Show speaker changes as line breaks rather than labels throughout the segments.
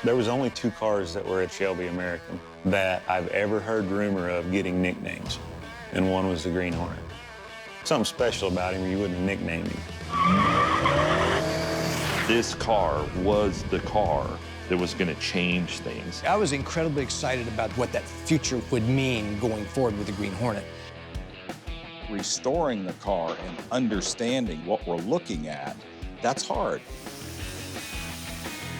There was only 2 cars that were at Shelby American that I've ever heard rumor of getting nicknames, and one was the Green Hornet. Something special about him, or you wouldn't have nicknamed him.
This car was the car that was going to change things.
I was incredibly excited about what that future would mean going forward with the Green Hornet.
Restoring the car and understanding what we're looking at, that's hard.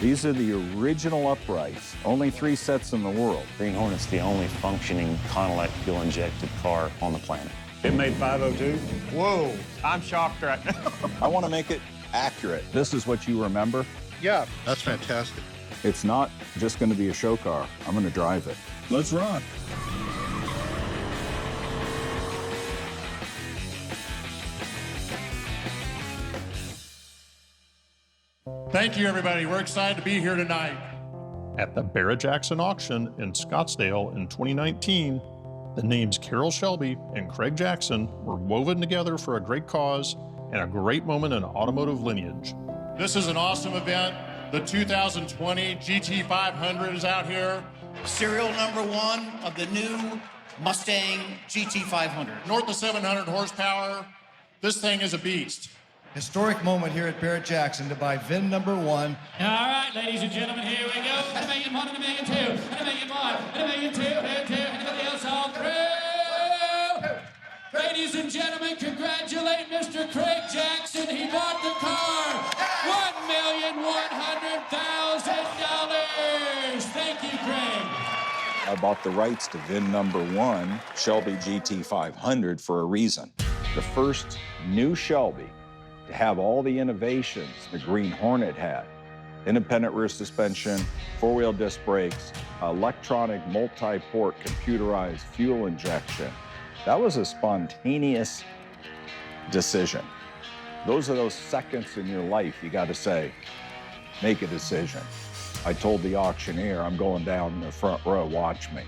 These are the original uprights, only 3 sets in the world.
Green Hornet's the only functioning Connelec fuel-injected car on the planet. It made 502.
Whoa, I'm shocked right now.
I want to make it accurate. This is what you remember?
Yeah, that's fantastic.
It's not just going to be a show car. I'm going to drive it. Let's run.
Thank you, everybody. We're excited to be here tonight. At the Barrett-Jackson auction in Scottsdale in 2019, the names Carroll Shelby and Craig Jackson were woven together for a great cause and a great moment in automotive lineage. This is an awesome event. The 2020 GT500 is out here.
Serial number 1 of the new Mustang GT500.
North of 700 horsepower. This thing is a beast.
Historic moment here at Barrett-Jackson to buy VIN number 1.
All right, ladies and gentlemen, here we go. And $1,000,001, and $1,000,002, and $1,000,001, and $1,000,002, and everybody else all through. Ladies and gentlemen, congratulate Mr. Craig Jackson. He bought the car. $1,100,000. Thank you, Craig.
I bought the rights to VIN number 1, Shelby GT500, for a reason. The first new Shelby to have all the innovations the Green Hornet had. Independent rear suspension, 4-wheel disc brakes, electronic multi-port computerized fuel injection. That was a spontaneous decision. Those are those seconds in your life you got to say, make a decision. I told the auctioneer, I'm going down in the front row, watch me.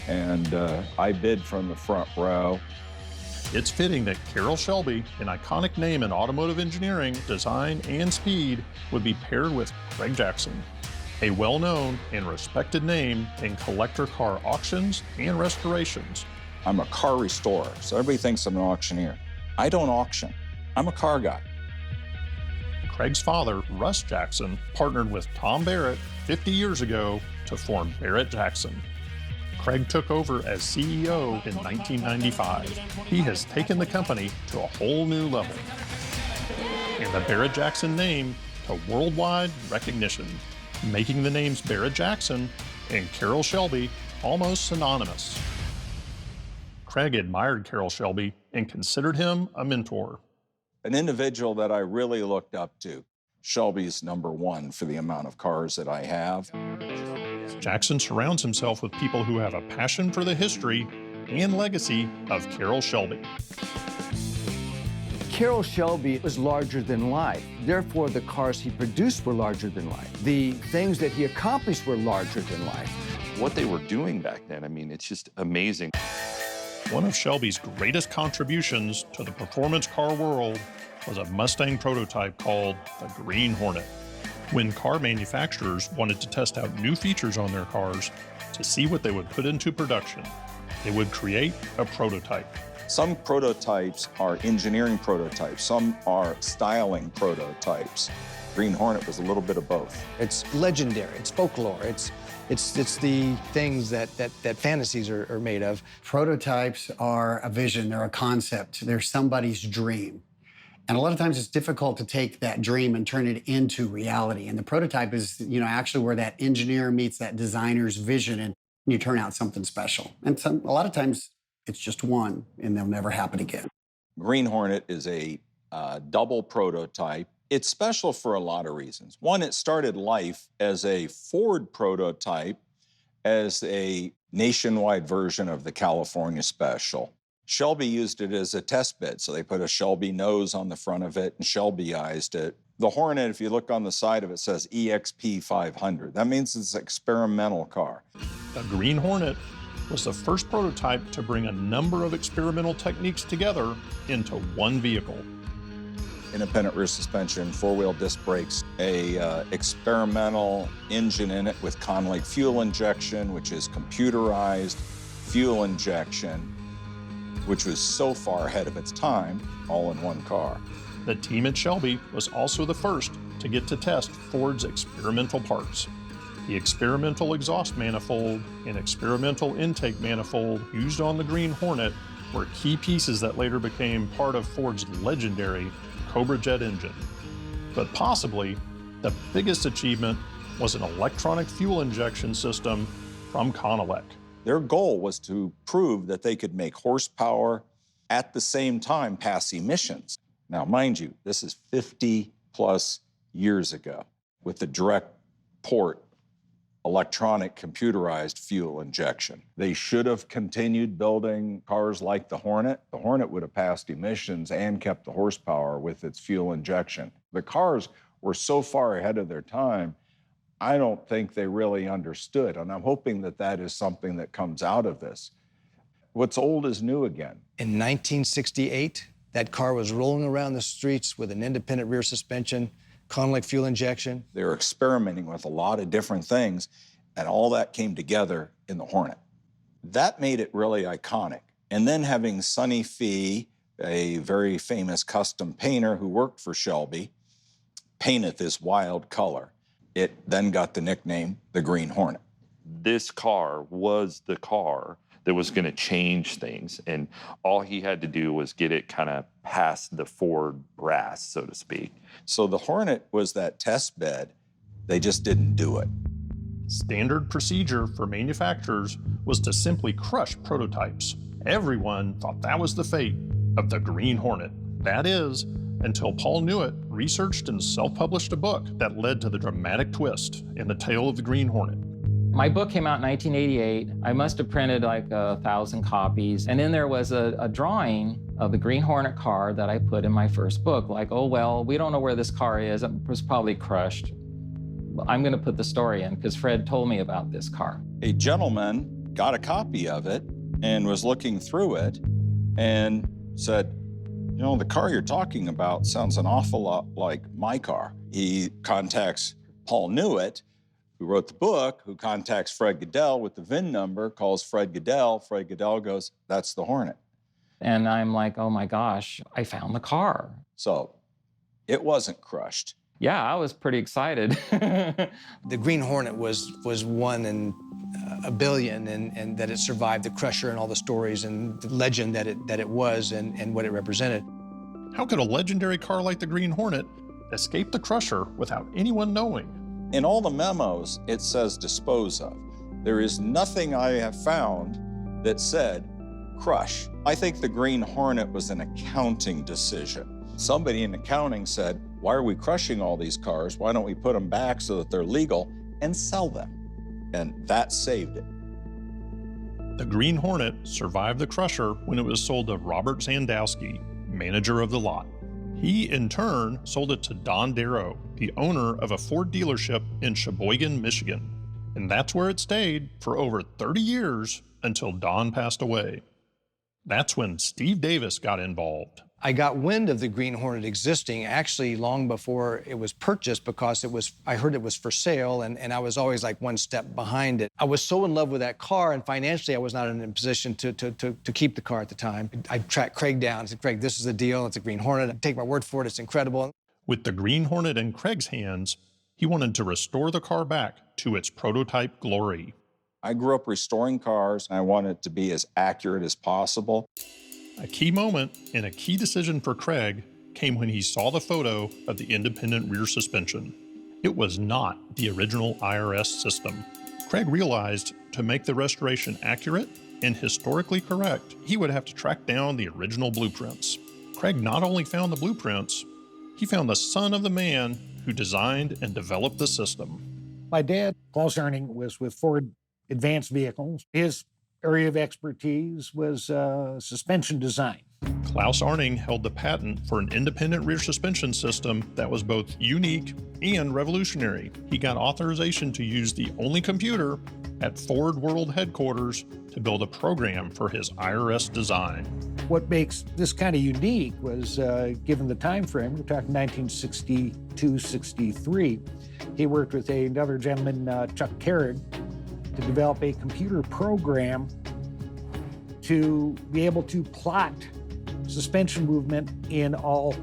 And I bid from the front row.
It's fitting that Carroll Shelby, an iconic name in automotive engineering, design, and speed, would be paired with Craig Jackson, a well-known and respected name in collector car auctions and restorations.
I'm a car restorer, so everybody thinks I'm an auctioneer. I don't auction. I'm a car guy.
Craig's father, Russ Jackson, partnered with Tom Barrett 50 years ago to form Barrett-Jackson. Craig took over as CEO in 1995. He has taken the company to a whole new level, and the Barrett-Jackson name to worldwide recognition, making the names Barrett-Jackson and Carroll Shelby almost synonymous. Craig admired Carroll Shelby and considered him a mentor.
An individual that I really looked up to. Shelby's number 1 for the amount of cars that I have.
Jackson surrounds himself with people who have a passion for the history and legacy of Carroll Shelby.
Carroll Shelby was larger than life. Therefore, the cars he produced were larger than life. The things that he accomplished were larger than life.
What they were doing back then, I mean, it's just amazing.
One of Shelby's greatest contributions to the performance car world was a Mustang prototype called the Green Hornet. When car manufacturers wanted to test out new features on their cars to see what they would put into production, they would create a prototype.
Some prototypes are engineering prototypes. Some are styling prototypes. Green Hornet was a little bit of both.
It's legendary, it's folklore, it's the things that fantasies are made of.
Prototypes are a vision, they're a concept, they're somebody's dream. And a lot of times it's difficult to take that dream and turn it into reality. And the prototype is, actually where that engineer meets that designer's vision and you turn out something special. And a lot of times it's just one and they'll never happen again.
Green Hornet is a double prototype. It's special for a lot of reasons. One, it started life as a Ford prototype, as a nationwide version of the California Special. Shelby used it as a test bed, so they put a Shelby nose on the front of it and Shelbyized it. The Hornet, if you look on the side of it, says EXP 500. That means it's an experimental car.
The Green Hornet was the first prototype to bring a number of experimental techniques together into one vehicle.
independent rear suspension, four-wheel disc brakes, a experimental engine in it with Conlake fuel injection, which is computerized fuel injection, which was so far ahead of its time, all in one car.
The team at Shelby was also the first to get to test Ford's experimental parts. The experimental exhaust manifold and experimental intake manifold used on the Green Hornet were key pieces that later became part of Ford's legendary Cobra jet engine. But possibly the biggest achievement was an electronic fuel injection system from Conelec.
Their goal was to prove that they could make horsepower at the same time pass emissions. Now, mind you, this is 50 plus years ago with the direct port electronic computerized fuel injection. They should have continued building cars like the Hornet. The Hornet would have passed emissions and kept the horsepower with its fuel injection. The cars were so far ahead of their time, I don't think they really understood. And I'm hoping that that is something that comes out of this. What's old is new again.
In 1968, that car was rolling around the streets with an independent rear suspension, Conlake fuel injection.
They were experimenting with a lot of different things, and all that came together in the Hornet. That made it really iconic. And then having Sonny Fee, a very famous custom painter who worked for Shelby, paint it this wild color, it then got the nickname the Green Hornet.
This car was the car that was going to change things, and all he had to do was get it kind of past the Ford brass, so to speak.
So the Hornet was that test bed. They just didn't do it.
Standard procedure for manufacturers was to simply crush prototypes. Everyone thought that was the fate of the Green Hornet. That is, until Paul Newitt researched and self-published a book that led to the dramatic twist in the tale of the Green Hornet.
My book came out in 1988. I must have printed like 1,000 copies. And then there was a drawing of the Green Hornet car that I put in my first book. Like, oh, well, we don't know where this car is. It was probably crushed. I'm going to put the story in because Fred told me about this car.
A gentleman got a copy of it and was looking through it and said, you know, the car you're talking about sounds an awful lot like my car. He contacts Paul Newitt, who wrote the book, who contacts Fred Goodell with the VIN number, calls Fred Goodell. Fred Goodell goes, that's the Hornet.
And I'm like, oh my gosh, I found the car.
So it wasn't crushed.
Yeah, I was pretty excited.
The Green Hornet was one in a billion, and that it survived the Crusher and all the stories and the legend that it was and what it represented.
How could a legendary car like the Green Hornet escape the Crusher without anyone knowing?
In all the memos, it says dispose of. There is nothing I have found that said crush. I think the Green Hornet was an accounting decision. Somebody in accounting said, why are we crushing all these cars? Why don't we put them back so that they're legal and sell them? And that saved it.
The Green Hornet survived the Crusher when it was sold to Robert Zandowski, manager of the lot. He, in turn, sold it to Don Darrow, the owner of a Ford dealership in Sheboygan, Michigan. And that's where it stayed for over 30 years until Don passed away. That's when Steve Davis got involved.
I got wind of the Green Hornet existing actually long before it was purchased because I heard it was for sale, and I was always like one step behind it. I was so in love with that car, and financially I was not in a position to keep the car at the time. I tracked Craig down and said, Craig, this is the deal. It's a Green Hornet. I take my word for it. It's incredible.
With the Green Hornet in Craig's hands, he wanted to restore the car back to its prototype glory.
I grew up restoring cars, and I wanted it to be as accurate as possible.
A key moment and a key decision for Craig came when he saw the photo of the independent rear suspension. It was not the original IRS system. Craig realized to make the restoration accurate and historically correct, he would have to track down the original blueprints. Craig not only found the blueprints, he found the son of the man who designed and developed the system.
My dad, Klaus Arning, was with Ford Advanced Vehicles. His area of expertise was suspension design.
Klaus Arning held the patent for an independent rear suspension system that was both unique and revolutionary. He got authorization to use the only computer at Ford World Headquarters to build a program for his IRS design.
What makes this kind of unique was, given the time frame, we're talking 1962, 63, he worked with another gentleman, Chuck Carrod, to develop a computer program to be able to plot suspension movement in all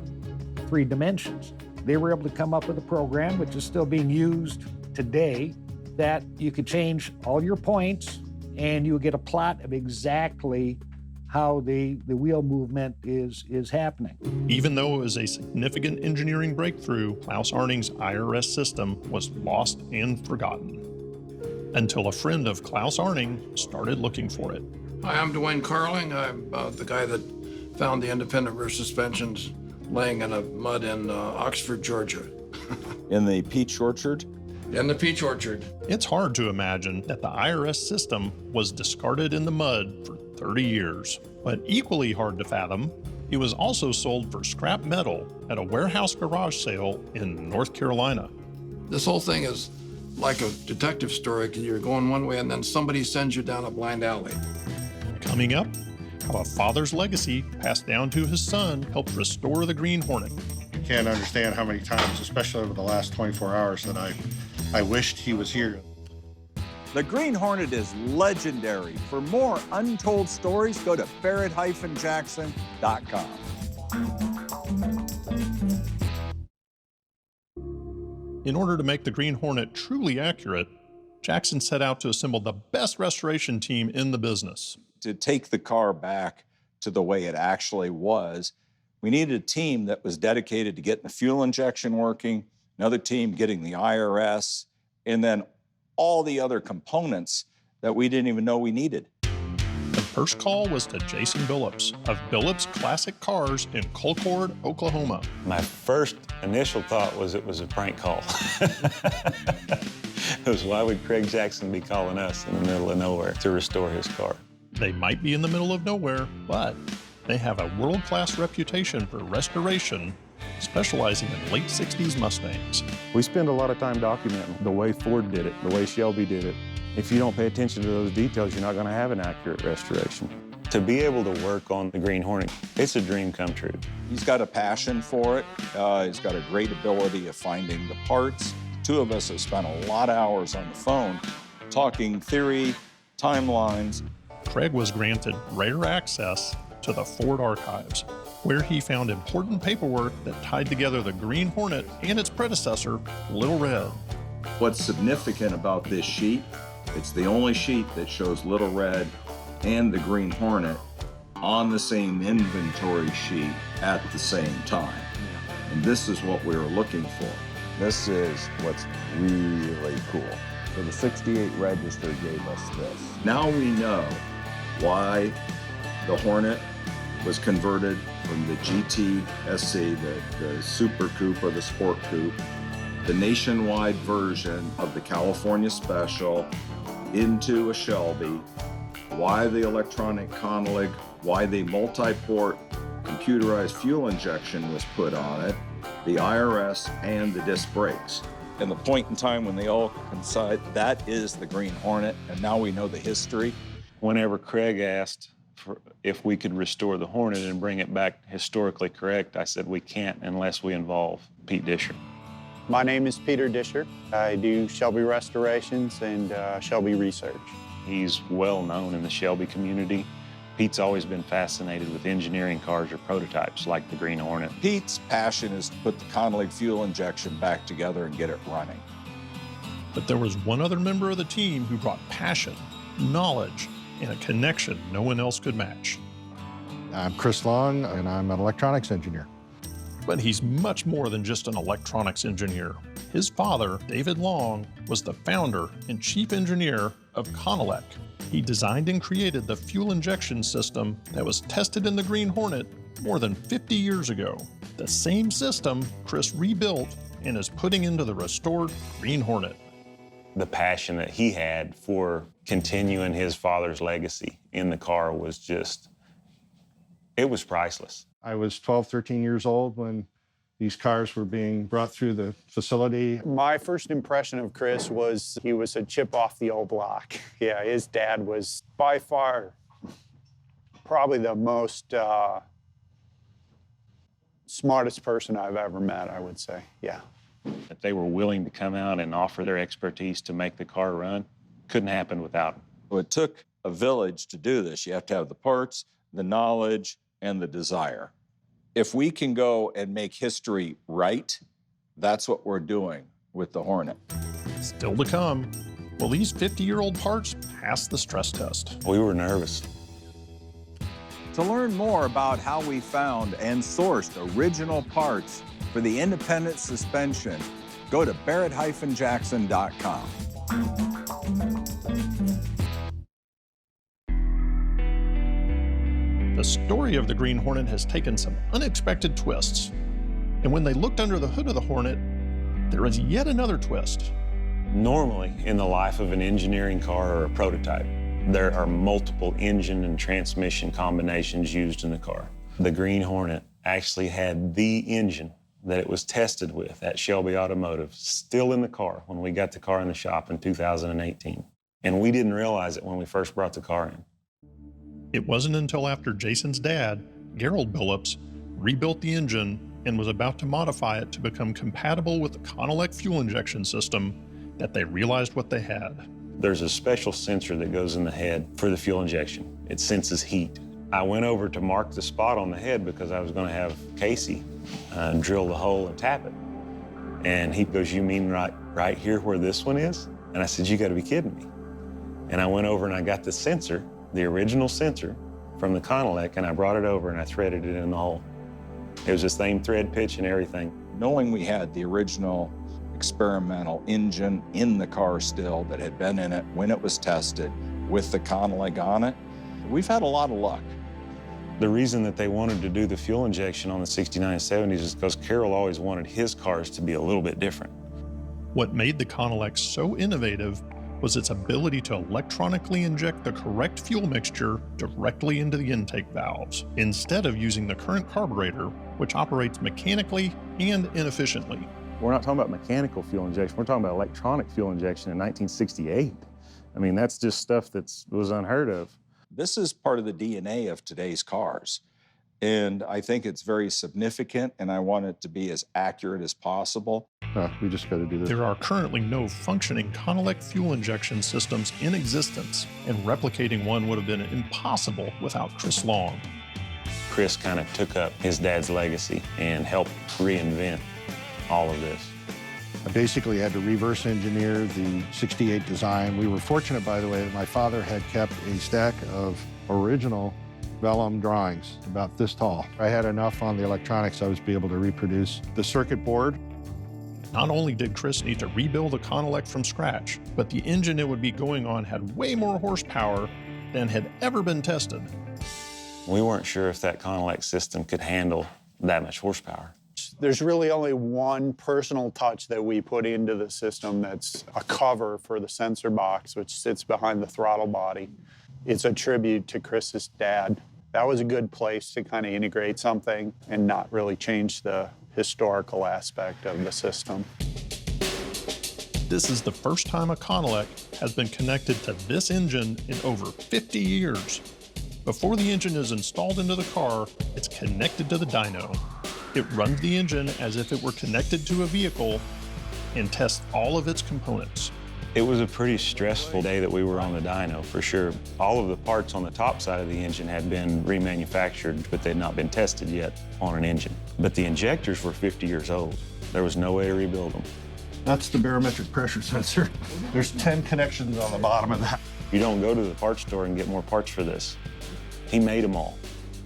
3 dimensions. They were able to come up with a program, which is still being used today, that you could change all your points and you would get a plot of exactly how the wheel movement is happening.
Even though it was a significant engineering breakthrough, Klaus Arning's IRS system was lost and forgotten until a friend of Klaus Arning started looking for it.
Hi, I'm Dwayne Carling. I'm the guy that found the independent rear suspensions laying in a mud in Oxford, Georgia.
In the peach orchard?
In the peach orchard.
It's hard to imagine that the IRS system was discarded in the mud for 30 years. But equally hard to fathom, it was also sold for scrap metal at a warehouse garage sale in North Carolina.
This whole thing is like a detective story. You're going one way and then somebody sends you down a blind alley.
Coming up, how a father's legacy passed down to his son helped restore the Green Hornet.
You can't understand how many times, especially over the last 24 hours, that I wished he was here.
The Green Hornet is legendary. For more untold stories, go to barrett-jackson.com.
In order to make the Green Hornet truly accurate, Jackson set out to assemble the best restoration team in the business.
To take the car back to the way it actually was, we needed a team that was dedicated to getting the fuel injection working, another team getting the IRS, and then all the other components that we didn't even know we needed.
The first call was to Jason Billups of Billups Classic Cars in Colcord, Oklahoma.
My first initial thought was it was a prank call. It was, why would Craig Jackson be calling us in the middle of nowhere to restore his car?
They might be in the middle of nowhere, but they have a world-class reputation for restoration, specializing in late 60s Mustangs.
We spend a lot of time documenting the way Ford did it, the way Shelby did it. If you don't pay attention to those details, you're not going to have an accurate restoration.
To be able to work on the Green Hornet, it's a dream come true.
He's got a passion for it. He's got a great ability of finding the parts. Two of us have spent a lot of hours on the phone talking theory, timelines.
Craig was granted rare access to the Ford archives, where he found important paperwork that tied together the Green Hornet and its predecessor, Little Red.
What's significant about this sheet, it's the only sheet that shows Little Red and the Green Hornet on the same inventory sheet at the same time. And this is what we were looking for. This is what's really cool.
So the 68 register gave us this.
Now we know why the Hornet was converted from the GT-SC, the Super Coupe or the Sport Coupe, the nationwide version of the California Special, into a Shelby, why the electronic connelly, why the multi-port computerized fuel injection was put on it, the IRS, and the disc brakes. And the point in time when they all coincide, that is the Green Hornet, and now we know the history.
Whenever Craig asked if we could restore the Hornet and bring it back historically correct, I said we can't unless we involve Pete Disher.
My name is Peter Disher. I do Shelby restorations and Shelby research.
He's well known in the Shelby community. Pete's always been fascinated with engineering cars or prototypes like the Green Hornet.
Pete's passion is to put the connelly fuel injection back together and get it running.
But there was one other member of the team who brought passion, knowledge, and a connection no one else could match.
I'm Chris Long, and I'm an electronics engineer.
But he's much more than just an electronics engineer. His father, David Long, was the founder and chief engineer of Connelec. He designed and created the fuel injection system that was tested in the Green Hornet more than 50 years ago. The same system Chris rebuilt and is putting into the restored Green Hornet.
The passion that he had for continuing his father's legacy in the car was just, it was priceless.
I was 12, 13 years old when these cars were being brought through the facility?
My first impression of Chris was he was a chip off the old block. Yeah, his dad was by far probably the most smartest person I've ever met, I would say, yeah.
That they were willing to come out and offer their expertise to make the car run couldn't happen without them.
Well, it took a village to do this. You have to have the parts, the knowledge, and the desire. If we can go and make history right, that's what we're doing with the Hornet.
Still to come, will these 50-year-old parts pass the stress test?
We were nervous.
To learn more about how we found and sourced original parts for the independent suspension, go to barrett-jackson.com.
The story of the Green Hornet has taken some unexpected twists. And when they looked under the hood of the Hornet, there is yet another twist.
Normally, in the life of an engineering car or a prototype, there are multiple engine and transmission combinations used in the car. The Green Hornet actually had the engine that it was tested with at Shelby Automotive still in the car when we got the car in the shop in 2018. And we didn't realize it when we first brought the car in.
It wasn't until after Jason's dad, Carroll Billups, rebuilt the engine and was about to modify it to become compatible with the Connelec fuel injection system that they realized what they had.
There's a special sensor that goes in the head for the fuel injection. It senses heat. I went over to mark the spot on the head because I was going to have Casey drill the hole and tap it. And he goes, "You mean right here where this one is?" And I said, "You got to be kidding me." And I went over and I got the sensor, the original sensor from the Connelec, and I brought it over and I threaded it in the hole. It was the same thread pitch and everything.
Knowing we had the original experimental engine in the car still that had been in it when it was tested with the Connelec on it, we've had a lot of luck.
The reason that they wanted to do the fuel injection on the 69 70s is because Carroll always wanted his cars to be a little bit different.
What made the Connelec so innovative was its ability to electronically inject the correct fuel mixture directly into the intake valves, instead of using the current carburetor, which operates mechanically and inefficiently.
We're not talking about mechanical fuel injection, we're talking about electronic fuel injection in 1968. I mean, that's just stuff that was unheard of.
This is part of the DNA of today's cars. And I think it's very significant, and I want it to be as accurate as possible.
We just got to do this.
There are currently no functioning Connelec fuel injection systems in existence, and replicating one would have been impossible without Chris Long.
Chris kind of took up his dad's legacy and helped reinvent all of this.
I basically had to reverse engineer the 68 design. We were fortunate, by the way, that my father had kept a stack of original vellum drawings about this tall. I had enough on the electronics I was able to reproduce the circuit board.
Not only did Chris need to rebuild a Connelec from scratch, but the engine it would be going on had way more horsepower than had ever been tested.
We weren't sure if that Connelec system could handle that much horsepower.
There's really only one personal touch that we put into the system that's a cover for the sensor box, which sits behind the throttle body. It's a tribute to Chris's dad. That was a good place to kind of integrate something and not really change the historical aspect of the system.
This is the first time a Connelec has been connected to this engine in over 50 years. Before the engine is installed into the car, it's connected to the dyno. It runs the engine as if it were connected to a vehicle and tests all of its components.
It was a pretty stressful day that we were on the dyno, for sure. All of the parts on the top side of the engine had been remanufactured, but they'd not been tested yet on an engine. But the injectors were 50 years old. There was no way to rebuild them.
That's the barometric pressure sensor. There's 10 connections on the bottom of that.
You don't go to the parts store and get more parts for this. He made them all.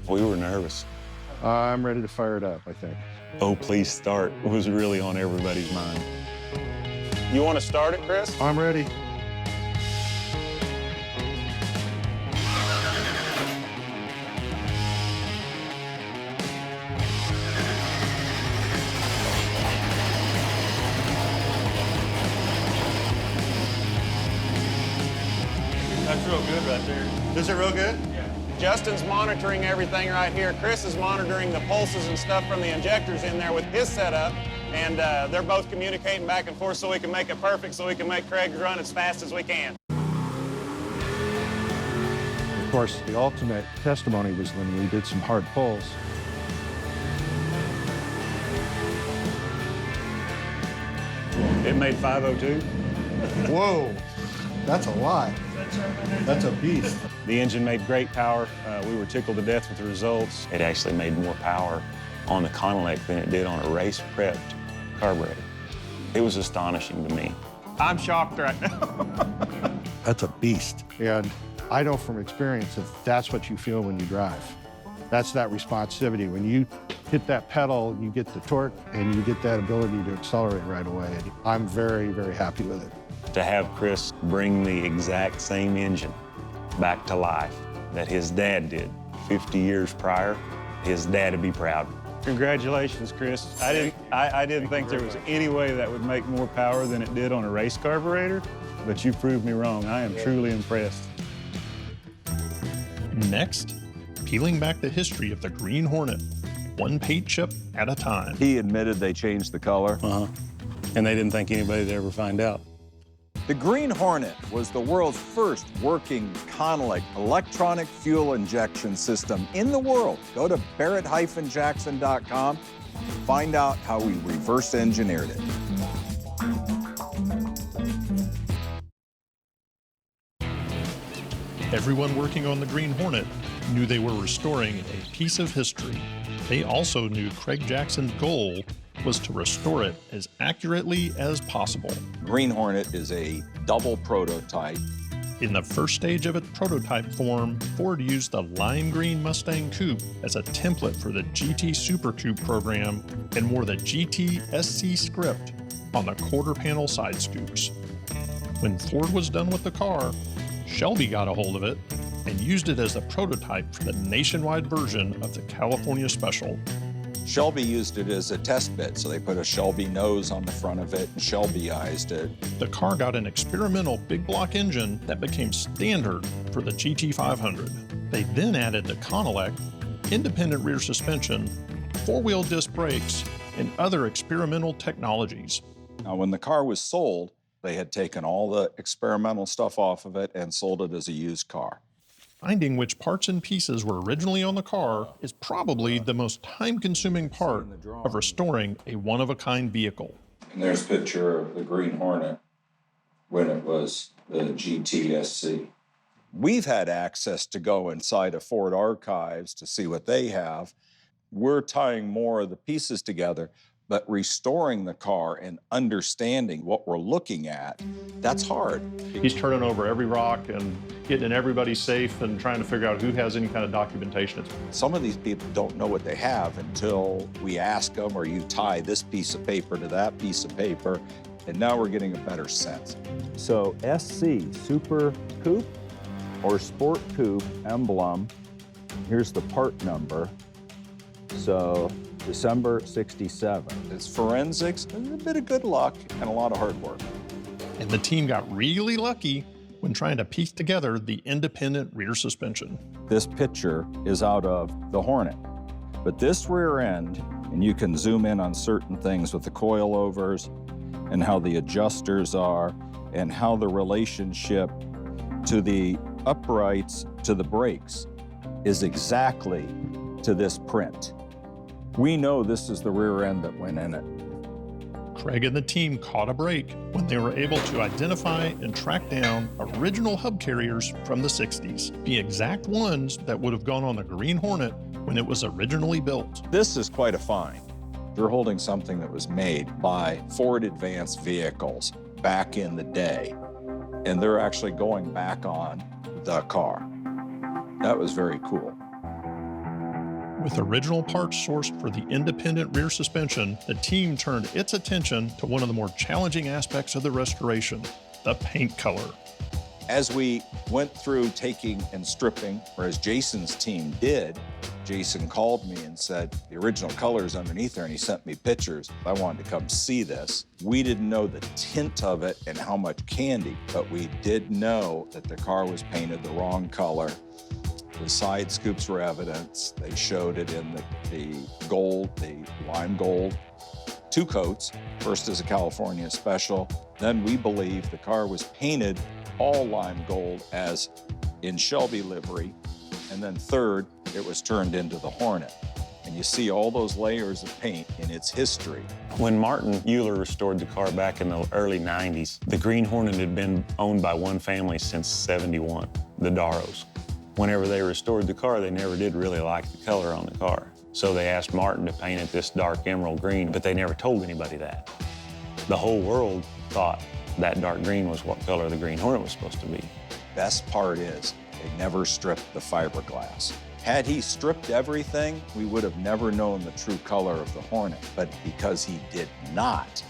We were nervous.
I'm ready to fire it up, I think.
"Oh, please start" was really on everybody's mind.
You want to start it, Chris?
I'm ready.
That's real good right there.
Is it real good?
Yeah. Justin's monitoring everything right here. Chris is monitoring the pulses and stuff from the injectors in there with his setup. And they're both communicating back and forth so we can make it perfect, so we can make Craig run as fast as we can.
Of course, the ultimate testimony was when we did some hard pulls.
It made 502.
Whoa, that's a lot. That's a beast.
The engine made great power. We were tickled to death with the results. It actually made more power on the Connelec than it did on a race-prepped carburetor. It was astonishing to me. I'm shocked right now.
That's a beast. And I know from experience that that's what you feel when you drive. That's that responsivity. When you hit that pedal, you get the torque and you get that ability to accelerate right away. I'm very, very happy with it.
To have Chris bring the exact same engine back to life that his dad did 50 years prior, his dad would be proud.
Congratulations, Chris. I didn't think there was any way that would make more power than it did on a race carburetor, but you proved me wrong. I am truly impressed.
Next, peeling back the history of the Green Hornet, one paint chip at a time.
He admitted they changed the color.
And they didn't think anybody would ever find out.
The Green Hornet was the world's first working Connelec electronic fuel injection system in the world. Go to barrett-jackson.com. Find out how we reverse engineered it.
Everyone working on the Green Hornet knew they were restoring a piece of history. They also knew Craig Jackson's goal was to restore it as accurately as possible.
Green Hornet is a double prototype.
In the first stage of its prototype form, Ford used the lime green Mustang Coupe as a template for the GT Super Coupe program and wore the GT SC script on the quarter panel side scoops. When Ford was done with the car, Shelby got a hold of it and used it as the prototype for the nationwide version of the California Special.
Shelby used it as a test bed, so they put a Shelby nose on the front of it and Shelbyized it.
The car got an experimental big block engine that became standard for the GT500. They then added the Connelec, independent rear suspension, four-wheel disc brakes, and other experimental technologies.
Now, when the car was sold, they had taken all the experimental stuff off of it and sold it as a used car.
Finding which parts and pieces were originally on the car is probably the most time-consuming part of restoring a one-of-a-kind vehicle.
And there's a picture of the Green Hornet when it was the GTSC. We've had access to go inside of Ford archives to see what they have. We're tying more of the pieces together, but restoring the car and understanding what we're looking at, that's hard.
He's turning over every rock and getting in everybody safe and trying to figure out who has any kind of documentation.
Some of these people don't know what they have until we ask them, or you tie this piece of paper to that piece of paper, and now we're getting a better sense.
So SC, Super Coupe or Sport Coupe emblem, here's the part number. So December 67.
It's forensics, and a bit of good luck, and a lot of hard work.
And the team got really lucky when trying to piece together the independent rear suspension.
This picture is out of the Hornet, but this rear end, and you can zoom in on certain things with the coilovers and how the adjusters are and how the relationship to the uprights to the brakes is exactly to this print. We know this is the rear end that went in it.
Craig and the team caught a break when they were able to identify and track down original hub carriers from the 60s, the exact ones that would have gone on the Green Hornet when it was originally built.
This is quite a find. You're holding something that was made by Ford Advanced Vehicles back in the day, and they're actually going back on the car. That was very cool.
With original parts sourced for the independent rear suspension, the team turned its attention to one of the more challenging aspects of the restoration, the paint color.
As we went through taking and stripping, or as Jason's team did, Jason called me and said, the original color is underneath there, and he sent me pictures. I wanted to come see this. We didn't know the tint of it and how much candy, but we did know that the car was painted the wrong color. The side scoops were evidence. They showed it in the gold, the lime gold, 2 coats. First as a California special. Then we believe the car was painted all lime gold as in Shelby livery. And then third, it was turned into the Hornet. And you see all those layers of paint in its history.
When Martin Euler restored the car back in the early 90s, the Green Hornet had been owned by one family since '71, the Darrows. Whenever they restored the car, they never did really like the color on the car. So they asked Martin to paint it this dark emerald green, but they never told anybody that. The whole world thought that dark green was what color the Green Hornet was supposed to be.
Best part is they never stripped the fiberglass. Had he stripped everything, we would have never known the true color of the Hornet. But because he did not,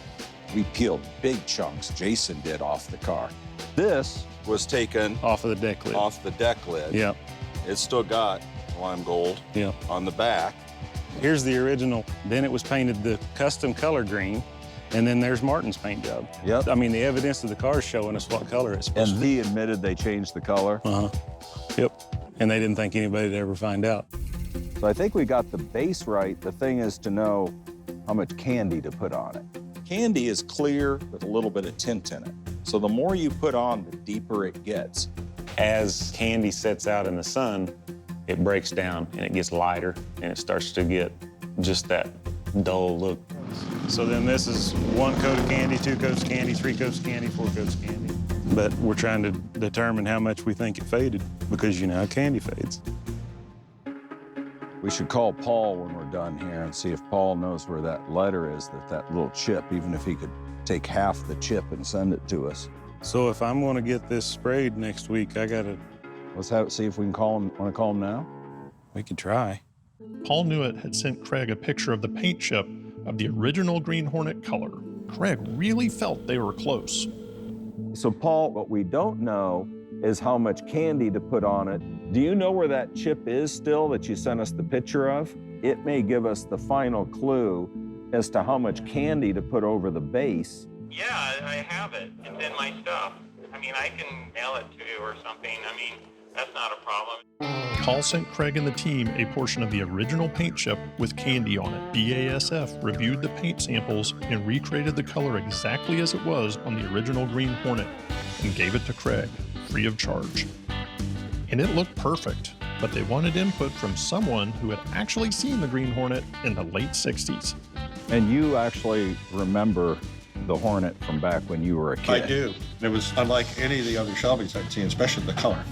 we peeled big chunks, Jason did, off the car.
This was taken
off of the deck lid.
Off the deck lid.
Yep.
It's still got lime gold on the back.
Here's the original. Then it was painted the custom color green, and then there's Martin's paint job.
Yep.
I mean, the evidence of the car is showing us what color it's supposed to
be. And he admitted they changed the color?
Uh-huh. Yep. And they didn't think anybody'd ever find out.
So I think we got the base right. The thing is to know how much candy to put on it.
Candy is clear with a little bit of tint in it. So the more you put on, the deeper it gets.
As candy sets out in the sun, it breaks down and it gets lighter and it starts to get just that dull look.
So then this is 1 coat of candy, 2 coats of candy, 3 coats of candy, 4 coats of candy. But we're trying to determine how much we think it faded because you know how candy fades.
We should call Paul when we're done here and see if Paul knows where that letter is, that little chip, even if he could take half the chip and send it to us.
So if I'm gonna get this sprayed next week, I gotta...
Let's see if we can call him. Want to call him now?
We could try.
Paul Newitt had sent Craig a picture of the paint chip of the original Green Hornet color. Craig really felt they were close.
So Paul, what we don't know is how much candy to put on it. Do you know where that chip is still that you sent us the picture of? It may give us the final clue as to how much candy to put over the base.
Yeah, I have it. It's in my stuff. I mean, I can mail it to you or something. I mean, that's not a problem.
Paul sent Craig and the team a portion of the original paint chip with candy on it. BASF reviewed the paint samples and recreated the color exactly as it was on the original Green Hornet and gave it to Craig, free of charge. And it looked perfect, but they wanted input from someone who had actually seen the Green Hornet in the late 60s.
And you actually remember the Hornet from back when you were a kid.
I do. It was unlike any of the other Shelbys I'd seen, especially the color.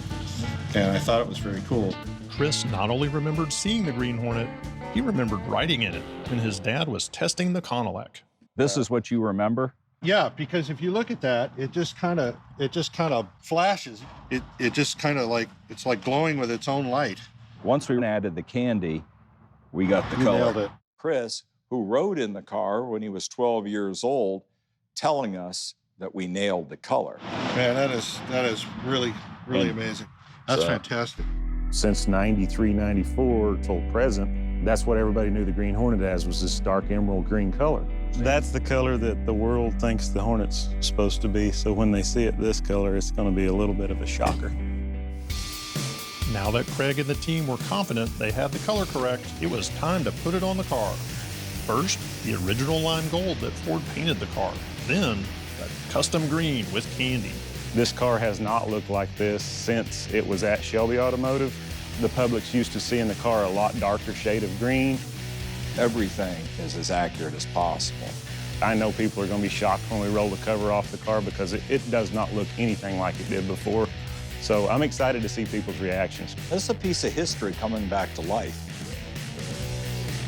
And I thought it was very cool.
Chris not only remembered seeing the Green Hornet, he remembered riding in it when his dad was testing the Connelec.
This is what you remember?
Yeah, because if you look at that, it just kind of flashes. It just kind of like, it's like glowing with its own light.
Once we added the candy, we got the
You
color.
nailed it.
Chris, who rode in the car when he was 12 years old, telling us that we nailed the color.
Man, that is really amazing. That's fantastic.
Since 93, 94 till present, that's what everybody knew the Green Hornet as, was this dark emerald green color. That's the color that the world thinks the Hornet's supposed to be. So when they see it this color, it's going to be a little bit of a shocker.
Now that Craig and the team were confident they had the color correct, it was time to put it on the car. First, the original lime gold that Ford painted the car. Then, that custom green with candy.
This car has not looked like this since it was at Shelby Automotive. The public's used to seeing the car a lot darker shade of green.
Everything is as accurate as possible.
I know people are going to be shocked when we roll the cover off the car because it does not look anything like it did before. So I'm excited to see people's reactions.
This is a piece of history coming back to life.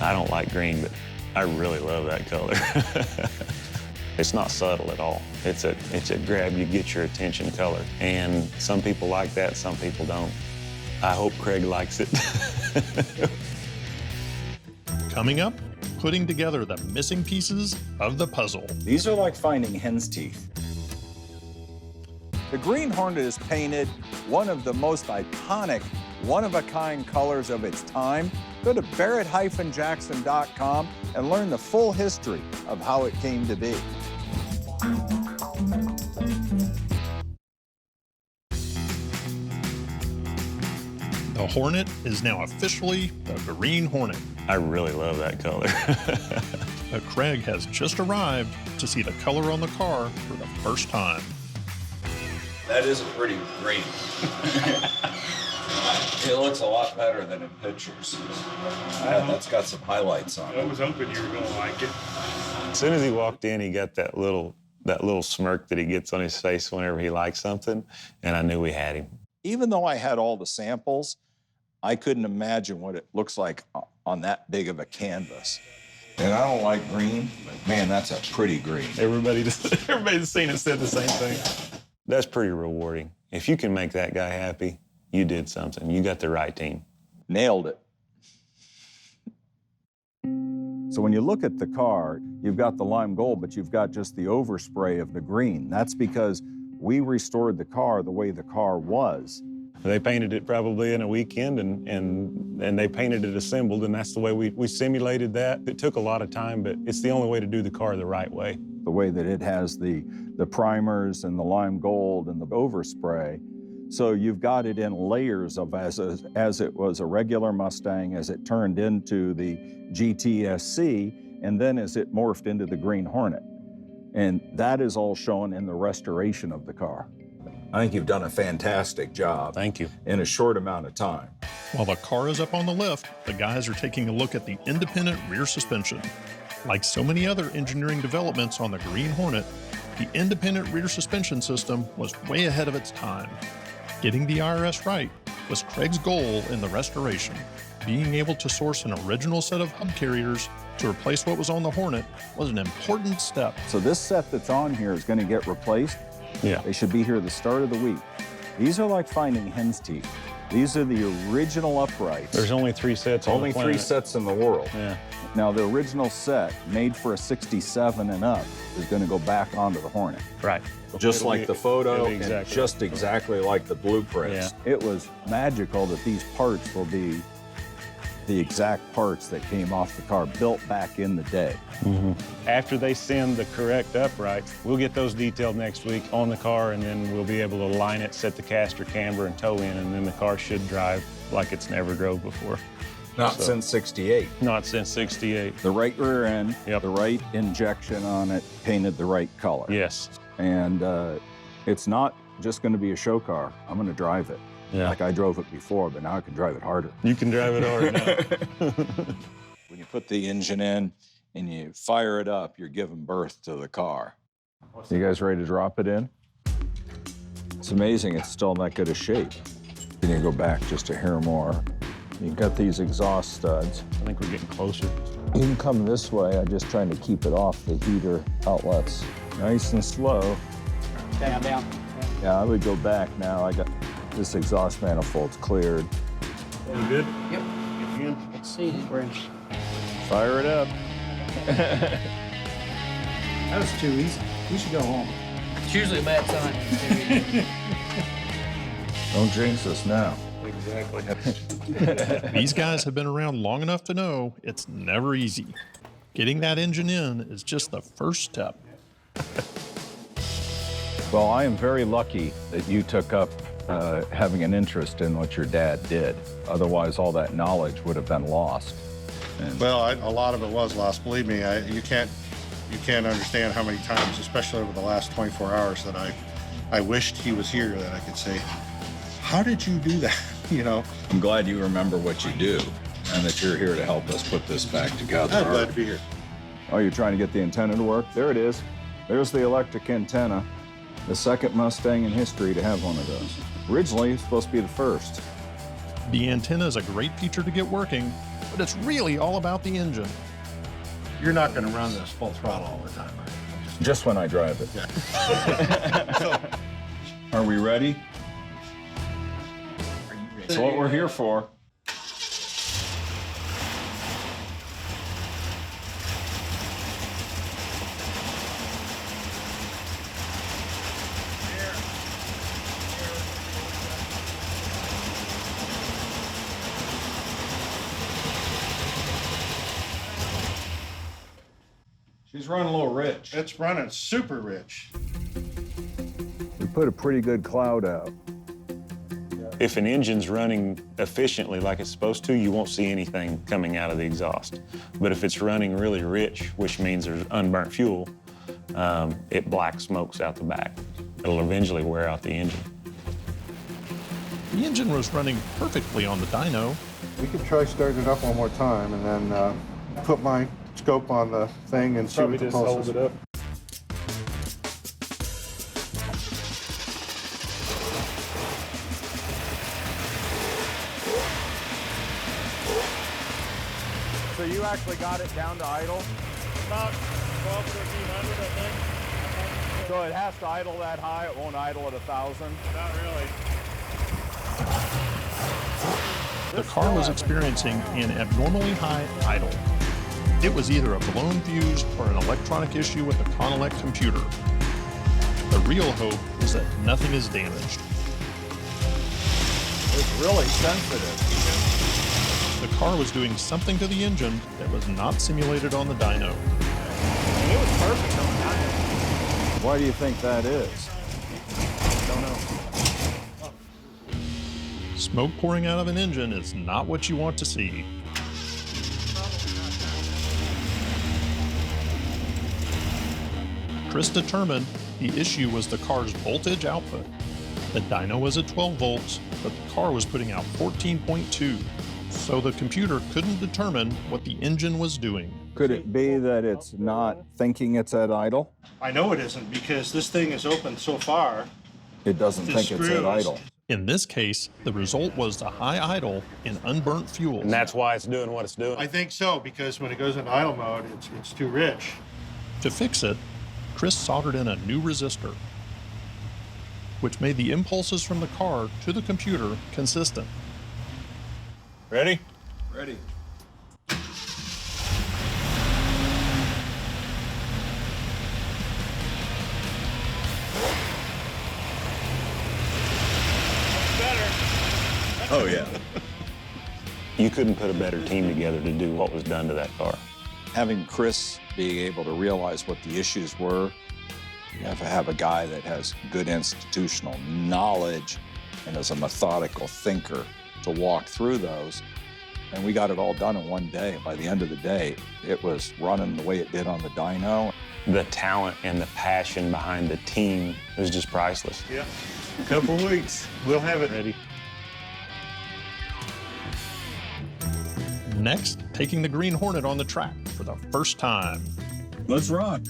I don't like green, but I really love that color. It's not subtle at all. It's a grab you get your attention color. And some people like that, some people don't. I hope Craig likes it.
Coming up, putting together the missing pieces of the puzzle.
These are like finding hen's teeth. The Green Hornet is painted one of the most iconic, one-of-a-kind colors of its time. Go to barrett-jackson.com and learn the full history of how it came to be.
The Hornet is now officially the Green Hornet.
I really love that color.
But Craig has just arrived to see the color on the car for the first time.
That is a pretty green. It looks a lot better than in pictures. That's got some highlights on it.
I was hoping you were going to like it.
As soon as he walked in, he got that little smirk that he gets on his face whenever he likes something, and I knew we had him.
Even though I had all the samples, I couldn't imagine what it looks like on that big of a canvas. And I don't like green, but man, that's a pretty green.
Everybody's seen it said the same thing. That's pretty rewarding. If you can make that guy happy, you did something. You got the right team.
Nailed it. So when you look at the car, you've got the lime gold, but you've got just the overspray of the green. That's because we restored the car the way the car was.
They painted it probably in a weekend, and they painted it assembled, and that's the way we simulated that. It took a lot of time, but it's the only way to do the car the right way.
The way that it has the primers and the lime gold and the overspray. So you've got it in layers of as it was a regular Mustang, as it turned into the GTSC, and then as it morphed into the Green Hornet. And that is all shown in the restoration of the car. I think you've done a fantastic job.
Thank you.
In a short amount of time.
While the car is up on the lift, the guys are taking a look at the independent rear suspension. Like so many other engineering developments on the Green Hornet, the independent rear suspension system was way ahead of its time. Getting the IRS right was Craig's goal in the restoration. Being able to source an original set of hub carriers to replace what was on the Hornet was an important step.
So this set that's on here is going to get replaced.
Yeah.
They should be here the start of the week. These are like finding hen's teeth. These are the original uprights.
There's only 3 sets on the planet.
Only 3 sets in the world.
Yeah.
Now, the original set, made for a 67 and up, is going to go back onto the Hornet.
Right.
Just like the photo,
exactly.
and just exactly like the blueprints.
Yeah.
It was magical that these parts will be the exact parts that came off the car, built back in the day.
Mm-hmm. After they send the correct uprights, we'll get those detailed next week on the car, and then we'll be able to line it, set the caster, camber, and toe in, and then the car should drive like it's never drove before.
Not since 68.
Not since 68.
The right rear end,
Yep.
the right injection on it, painted the right color.
Yes.
And it's not just going to be a show car. I'm going to drive it.
Yeah.
Like I drove it before, but now I can drive it harder.
You can drive it hard now.
When you put the engine in and you fire it up, you're giving birth to the car.
You guys ready to drop it in? It's amazing it's still in that good a shape. Then you go back just a hair more. You've got these exhaust studs.
I think we're getting closer.
You can come this way. I'm just trying to keep it off the heater outlets. Nice and slow.
Down.
Yeah, I would go back now. I got this exhaust manifold's cleared.
You good?
Yep. Let's see. We're in.
Fire it up.
That was too easy. We should go home.
It's usually a bad sign.
Don't jinx us now.
Exactly.
These guys have been around long enough to know it's never easy. Getting that engine in is just the first step.
Well, I am very lucky that you took up having an interest in what your dad did. Otherwise, all that knowledge would have been lost. And
Well, a lot of it was lost. Believe me, you can't understand how many times, especially over the last 24 hours, that I wished he was here, that I could say, how did you do that? You know?
I'm glad you remember what you do and that you're here to help us put this back together.
I'm glad to be here.
Oh, you're trying to get the antenna to work? There it is. There's the electric antenna. The second Mustang in history to have one of those. Originally, it's supposed to be the first.
The antenna is a great feature to get working, but it's really all about the engine.
You're not going to run this full throttle all the time, right?
Just when I drive it.
Yeah.
Are we ready? That's what we're here for.
She's running a little rich. It's running super rich.
We put a pretty good cloud out.
If an engine's running efficiently like it's supposed to, you won't see anything coming out of the exhaust. But if it's running really rich, which means there's unburnt fuel, it black smokes out the back. It'll eventually wear out the engine.
The engine was running perfectly on the dyno.
We could try starting it up one more time and then put my scope on the thing and see what the pulse is.
up.
So you actually got it down to idle?
About 12, 1300, I think.
So it has to idle that high, it won't idle at 1,000?
Not really.
The car was experiencing an abnormally high idle. It was either a blown fuse or an electronic issue with the Connelec computer. The real hope is that nothing is damaged.
It's really sensitive.
The car was doing something to the engine that was not simulated on the dyno.
It was perfect on the dyno.
Why do you think that is?
Don't know.
Smoke pouring out of an engine is not what you want to see. Chris determined the issue was the car's voltage output. The dyno was at 12 volts, but the car was putting out 14.2. So the computer couldn't determine what the engine was doing.
Could it be that it's not thinking it's at idle?
I know it isn't because this thing is open so far.
It doesn't think it's at idle.
In this case, the result was the high idle in unburnt fuel.
And that's why it's doing what it's doing.
I think so, because when it goes into idle mode, it's too rich.
To fix it, Chris soldered in a new resistor, which made the impulses from the car to the computer consistent.
Ready?
Ready.
Oh, yeah. You couldn't put a better team together to do what was done to that car.
Having Chris being able to realize what the issues were, you have to have a guy that has good institutional knowledge and is a methodical thinker to walk through those. And we got it all done in one day. By the end of the day, it was running the way it did on the dyno.
The talent and the passion behind the team is just priceless.
Yeah.
A couple weeks, we'll have it ready.
Next, taking the Green Hornet on the track for the first time.
Let's rock.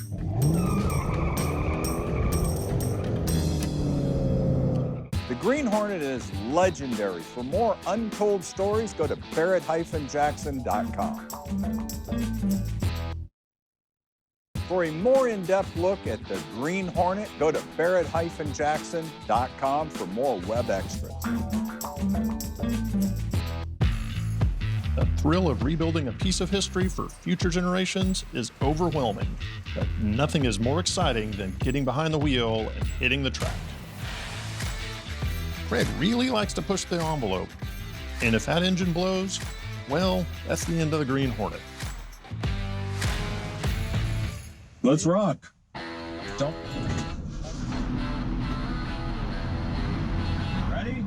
The Green Hornet is legendary. For more untold stories, go to barrett-jackson.com. For a more in-depth look at the Green Hornet, go to barrett-jackson.com for more web extras.
The thrill of rebuilding a piece of history for future generations is overwhelming, but nothing is more exciting than getting behind the wheel and hitting the track. Craig really likes to push the envelope, and if that engine blows, well, that's the end of the Green Hornet.
Let's rock. Don't. Ready?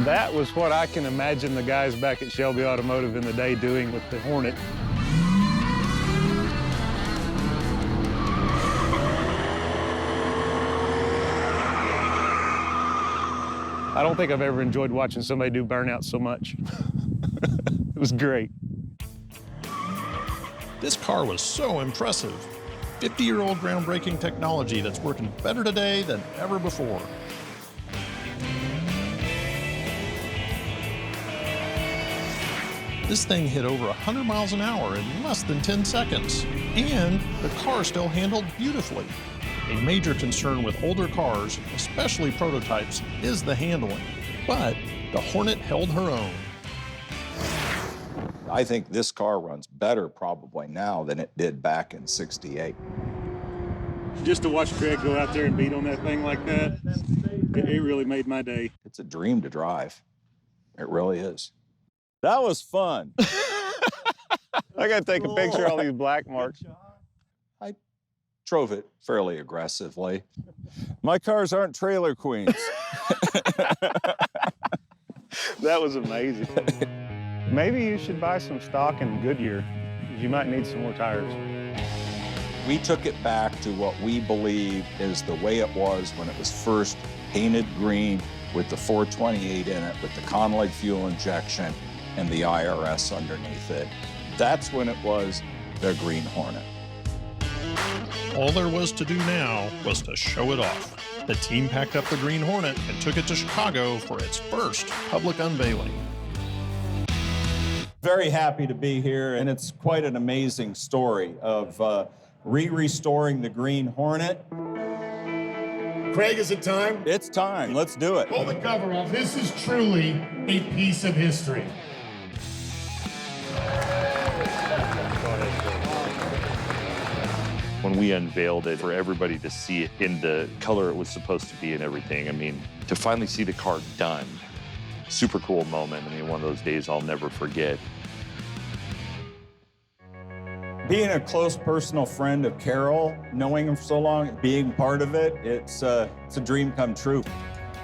That was what I can imagine the guys back at Shelby Automotive in the day doing with the Hornet. I don't think I've ever enjoyed watching somebody do burnouts so much. It was great.
This car was so impressive. 50-year-old groundbreaking technology that's working better today than ever before. This thing hit over 100 miles an hour in less than 10 seconds, and the car still handled beautifully. A major concern with older cars, especially prototypes, is the handling, but the Hornet held her own.
I think this car runs better probably now than it did back in '68.
Just to watch Craig go out there and beat on that thing like that, it really made my day.
It's a dream to drive. It really is.
That was fun.
I got to take a picture of all these black marks.
I drove it fairly aggressively. My cars aren't trailer queens.
That was amazing. Maybe you should buy some stock in Goodyear. You might need some more tires.
We took it back to what we believe is the way it was when it was first painted green with the 428 in it, with the Conley fuel injection and the IRS underneath it. That's when it was the Green Hornet.
All there was to do now was to show it off. The team packed up the Green Hornet and took it to Chicago for its first public unveiling.
Very happy to be here, and it's quite an amazing story of restoring the Green Hornet.
Craig, is it time?
It's time. Let's do it.
Pull the cover off. This is truly a piece of history.
When we unveiled it for everybody to see it in the color it was supposed to be and everything, I mean, to finally see the car done, super cool moment. I mean, one of those days I'll never forget.
Being a close personal friend of Carroll, knowing him for so long, being part of it, it's a dream come true.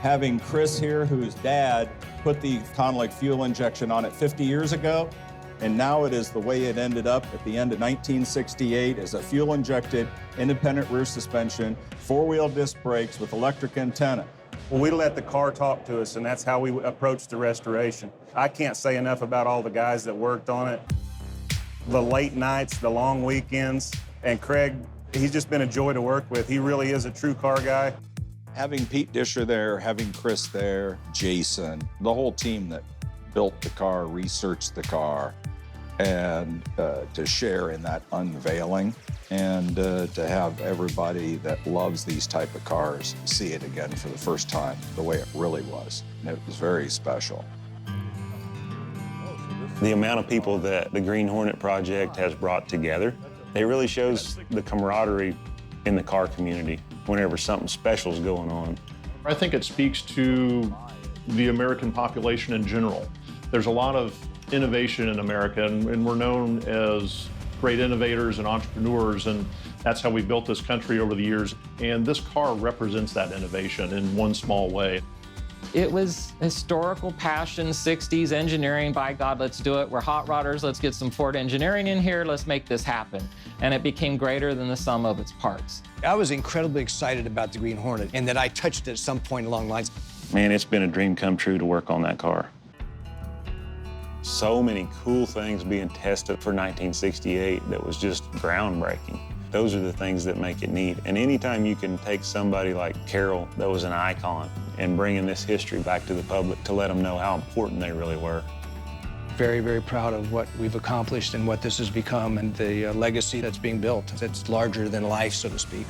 Having Chris here, whose dad put the Conley fuel injection on it 50 years ago, and now it is the way it ended up at the end of 1968 as a fuel-injected, independent rear suspension, four-wheel disc brakes with electric antenna.
Well, we let the car talk to us, and that's how we approached the restoration. I can't say enough about all the guys that worked on it. The late nights, the long weekends, and Craig, he's just been a joy to work with. He really is a true car guy.
Having Pete Disher there, having Chris there, Jason, the whole team that built the car, researched the car, and to share in that unveiling, and to have everybody that loves these type of cars see it again for the first time, the way it really was. And it was very special.
The amount of people that the Green Hornet project has brought together, it really shows the camaraderie in the car community whenever something special is going on.
I think it speaks to the American population in general. There's a lot of innovation in America, and we're known as great innovators and entrepreneurs, and that's how we built this country over the years. And this car represents that innovation in one small way.
It was historical passion, 60s engineering, by God, let's do it. We're hot rodders, let's get some Ford engineering in here, let's make this happen. And it became greater than the sum of its parts.
I was incredibly excited about the Green Hornet and that I touched it at some point along the lines.
Man, it's been a dream come true to work on that car. So many cool things being tested for 1968 that was just groundbreaking. Those are the things that make it neat. And anytime you can take somebody like Carroll, that was an icon, and bringing this history back to the public to let them know how important they really were.
Very, very proud of what we've accomplished and what this has become and the legacy that's being built. It's larger than life, so to speak.